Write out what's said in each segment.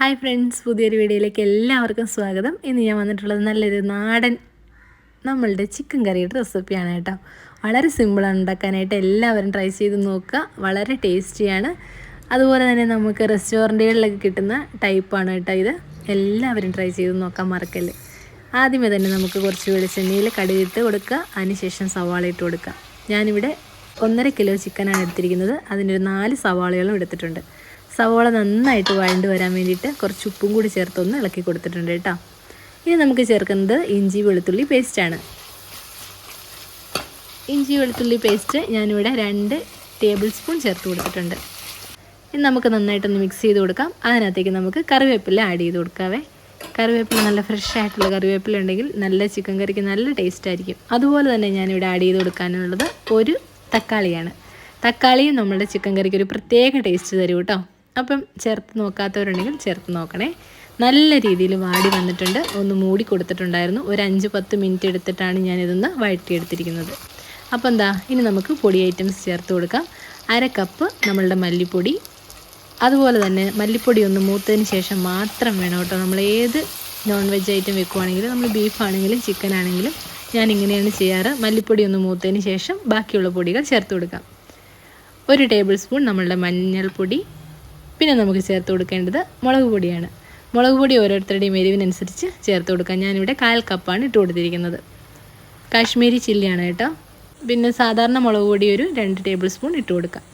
Hi friends, പുതിയൊരു വീഡിയോയിലേക്ക് എല്ലാവർക്കും സ്വാഗതം. ഇന്ന് ഞാൻ വന്നിട്ടുള്ളത് നല്ലൊരു നാടൻ നമ്മളുടെ ചിക്കൻ കറിയുടെ റെസിപ്പിയാണ് കേട്ടോ. വളരെ സിമ്പിളാണ് ഉണ്ടാക്കാനായിട്ട്. എല്ലാവരും ട്രൈ ചെയ്ത് നോക്കുക. വളരെ ടേസ്റ്റിയാണ്. അതുപോലെ തന്നെ നമുക്ക് റെസ്റ്റോറൻറ്റുകളിലൊക്കെ കിട്ടുന്ന ടൈപ്പാണ് കേട്ടോ ഇത്. എല്ലാവരും ട്രൈ ചെയ്ത് നോക്കാൻ മറക്കല്ലേ. ആദ്യമേ തന്നെ നമുക്ക് കുറച്ച് വെളിച്ചെണ്ണയിൽ കടുകിട്ട് കൊടുക്കുക. അതിനുശേഷം സവാള ഇട്ട് കൊടുക്കുക. ഞാനിവിടെ 1.5 കിലോ ചിക്കനാണ് എടുത്തിരിക്കുന്നത്. അതിനൊരു 4 സവാളകളും എടുത്തിട്ടുണ്ട്. സവാള നന്നായിട്ട് വഴണ്ട് വരാൻ വേണ്ടിയിട്ട് കുറച്ച് ഉപ്പും കൂടി ചേർത്തൊന്ന് ഇളക്കി കൊടുത്തിട്ടുണ്ട് കേട്ടോ. ഇനി നമുക്ക് ചേർക്കുന്നത് ഇഞ്ചി വെളുത്തുള്ളി പേസ്റ്റാണ്. ഇഞ്ചി വെളുത്തുള്ളി പേസ്റ്റ് ഞാനിവിടെ 2 ടേബിൾ സ്പൂൺ ചേർത്ത് കൊടുത്തിട്ടുണ്ട്. ഇനി നമുക്ക് നന്നായിട്ടൊന്ന് മിക്സ് ചെയ്ത് കൊടുക്കാം. അതിനകത്തേക്ക് നമുക്ക് കറിവേപ്പില ആഡ് ചെയ്ത് കൊടുക്കാവേ. കറിവേപ്പില നല്ല ഫ്രഷ് ആയിട്ടുള്ള കറിവേപ്പില ഉണ്ടെങ്കിൽ നല്ല ചിക്കൻ കറിക്ക് നല്ല ടേസ്റ്റ് ആയിരിക്കും. അതുപോലെ തന്നെ ഞാനിവിടെ ആഡ് ചെയ്ത് കൊടുക്കാനുള്ളത് ഒരു തക്കാളിയാണ്. തക്കാളിയും നമ്മുടെ ചിക്കൻ കറിക്ക് ഒരു പ്രത്യേക ടേസ്റ്റ് തരും കേട്ടോ. അപ്പം ചേർത്ത് നോക്കാത്തവരുണ്ടെങ്കിൽ ചേർത്ത് നോക്കണേ. നല്ല രീതിയിൽ വാടി വന്നിട്ടുണ്ട്. ഒന്ന് മൂടി കൊടുത്തിട്ടുണ്ടായിരുന്നു. ഒരു 5-10 മിനിറ്റ് എടുത്തിട്ടാണ് ഞാനിതൊന്ന് വഴറ്റിയെടുത്തിരിക്കുന്നത്. അപ്പോൾ ഇനി നമുക്ക് പൊടി ഐറ്റംസ് ചേർത്ത് കൊടുക്കാം. 1/2 കപ്പ് നമ്മളുടെ മല്ലിപ്പൊടി. അതുപോലെ തന്നെ മല്ലിപ്പൊടി ഒന്ന് മൂത്തതിന് ശേഷം മാത്രം വേണം കേട്ടോ. നമ്മൾ ഏത് നോൺ വെജ് ഐറ്റം വെക്കുവാണെങ്കിലും, നമ്മൾ ബീഫാണെങ്കിലും ചിക്കൻ ആണെങ്കിലും ഞാൻ ഇങ്ങനെയാണ് ചെയ്യാറ്. മല്ലിപ്പൊടി ഒന്ന് മൂത്തതിന് ശേഷം ബാക്കിയുള്ള പൊടികൾ ചേർത്ത് കൊടുക്കാം. 1 ടേബിൾ സ്പൂൺ നമ്മളുടെ മഞ്ഞൾപ്പൊടി. പിന്നെ നമുക്ക് ചേർത്ത് കൊടുക്കേണ്ടത് മുളക് പൊടിയാണ്. മുളക് പൊടി ഓരോരുത്തരുടെയും എരിവിനനുസരിച്ച് ചേർത്ത് കൊടുക്കാം. ഞാനിവിടെ 1/4 കപ്പാണ് ഇട്ട് കൊടുത്തിരിക്കുന്നത്. കാശ്മീരി ചില്ലിയാണ് കേട്ടോ. പിന്നെ സാധാരണ മുളക് പൊടി ഒരു 2 ടേബിൾ സ്പൂൺ ഇട്ട് കൊടുക്കാം.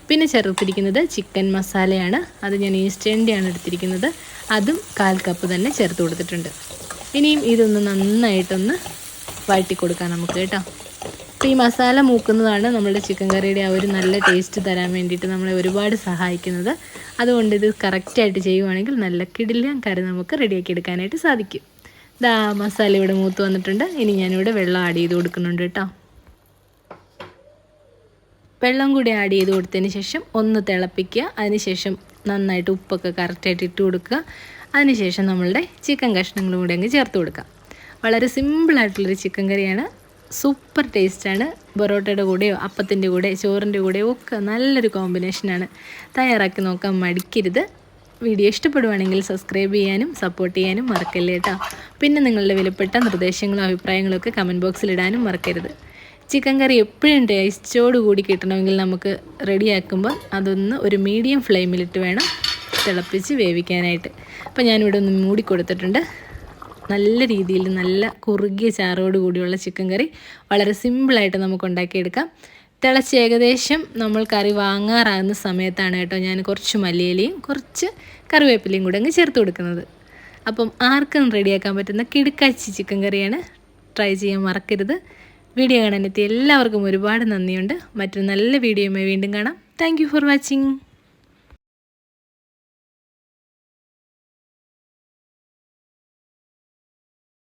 പിന്നെ ചേർത്തിരിക്കുന്നത് ചിക്കൻ മസാലയാണ്. അത് ഞാൻ ഈസ്റ്റേണിൻ്റെയാണ് എടുത്തിരിക്കുന്നത്. അതും 1/4 കപ്പ് തന്നെ ചേർത്ത് കൊടുത്തിട്ടുണ്ട്. ഇനിയും ഇതൊന്ന് നന്നായിട്ടൊന്ന് വഴറ്റി കൊടുക്കാം നമുക്ക് കേട്ടോ. അപ്പോൾ ഈ മസാല മൂക്കുന്നതാണ് നമ്മളുടെ ചിക്കൻ കറിയുടെ ആ ഒരു നല്ല ടേസ്റ്റ് തരാൻ വേണ്ടിയിട്ട് നമ്മളെ ഒരുപാട് സഹായിക്കുന്നത്. അതുകൊണ്ട് ഇത് കറക്റ്റായിട്ട് ചെയ്യുവാണെങ്കിൽ നല്ല കിടിലൻ കറി നമുക്ക് റെഡിയാക്കി എടുക്കാനായിട്ട് സാധിക്കും. മസാല ഇവിടെ മൂത്ത് വന്നിട്ടുണ്ട്. ഇനി ഞാനിവിടെ വെള്ളം ആഡ് ചെയ്ത് കൊടുക്കുന്നുണ്ട് കേട്ടോ. വെള്ളം കൂടി ആഡ് ചെയ്ത് കൊടുത്തതിന് ശേഷം ഒന്ന് തിളപ്പിക്കുക. അതിനുശേഷം നന്നായിട്ട് ഉപ്പൊക്കെ കറക്റ്റായിട്ട് ഇട്ട് കൊടുക്കുക. അതിനുശേഷം നമ്മളുടെ ചിക്കൻ കഷ്ണങ്ങളും കൂടി അങ്ങ് ചേർത്ത് കൊടുക്കുക. വളരെ സിമ്പിളായിട്ടുള്ളൊരു ചിക്കൻ കറിയാണ്. സൂപ്പർ ടേസ്റ്റാണ്. പൊറോട്ടയുടെ കൂടെയോ അപ്പത്തിൻ്റെ കൂടെ ചോറിൻ്റെ കൂടെയോ ഒക്കെ നല്ലൊരു കോമ്പിനേഷനാണ്. തയ്യാറാക്കി നോക്കാൻ മടിക്കരുത്. വീഡിയോ ഇഷ്ടപ്പെടുവാണെങ്കിൽ സബ്സ്ക്രൈബ് ചെയ്യാനും സപ്പോർട്ട് ചെയ്യാനും മറക്കല്ലേ കേട്ടോ. പിന്നെ നിങ്ങളുടെ വിലപ്പെട്ട നിർദ്ദേശങ്ങളും അഭിപ്രായങ്ങളും ഒക്കെ കമൻറ്റ് ബോക്സിൽ ഇടാനും മറക്കരുത്. ചിക്കൻ കറി എപ്പോഴും ടേസ്റ്റോട് കൂടി കിട്ടണമെങ്കിൽ നമുക്ക് റെഡിയാക്കുമ്പോൾ അതൊന്ന് ഒരു മീഡിയം ഫ്ലെയിമിലിട്ട് വേണം തിളപ്പിച്ച് വേവിക്കാനായിട്ട്. അപ്പോൾ ഞാനിവിടെ ഒന്ന് മൂടി കൊടുത്തിട്ടുണ്ട്. നല്ല രീതിയിൽ നല്ല കുറുകിയ ചാറോട് കൂടിയുള്ള ചിക്കൻ കറി വളരെ സിമ്പിളായിട്ട് നമുക്ക് ഉണ്ടാക്കിയെടുക്കാം. തിളച്ച് ഏകദേശം നമ്മൾ കറി വാങ്ങാറാകുന്ന സമയത്താണ് കേട്ടോ ഞാൻ കുറച്ച് മല്ലിയിലയും കുറച്ച് കറിവേപ്പിലയും കൂടെ അങ്ങ് ചേർത്ത് കൊടുക്കുന്നത്. അപ്പം ആർക്കും റെഡിയാക്കാൻ പറ്റുന്ന കിടുക്കാച്ചി ചിക്കൻ കറിയാണ്. ട്രൈ ചെയ്യാൻ മറക്കരുത്. വീഡിയോ കാണാനെത്തി എല്ലാവർക്കും ഒരുപാട് നന്ദിയുണ്ട്. മറ്റൊരു നല്ല വീഡിയോയുമായി വീണ്ടും കാണാം. Thank you for watching.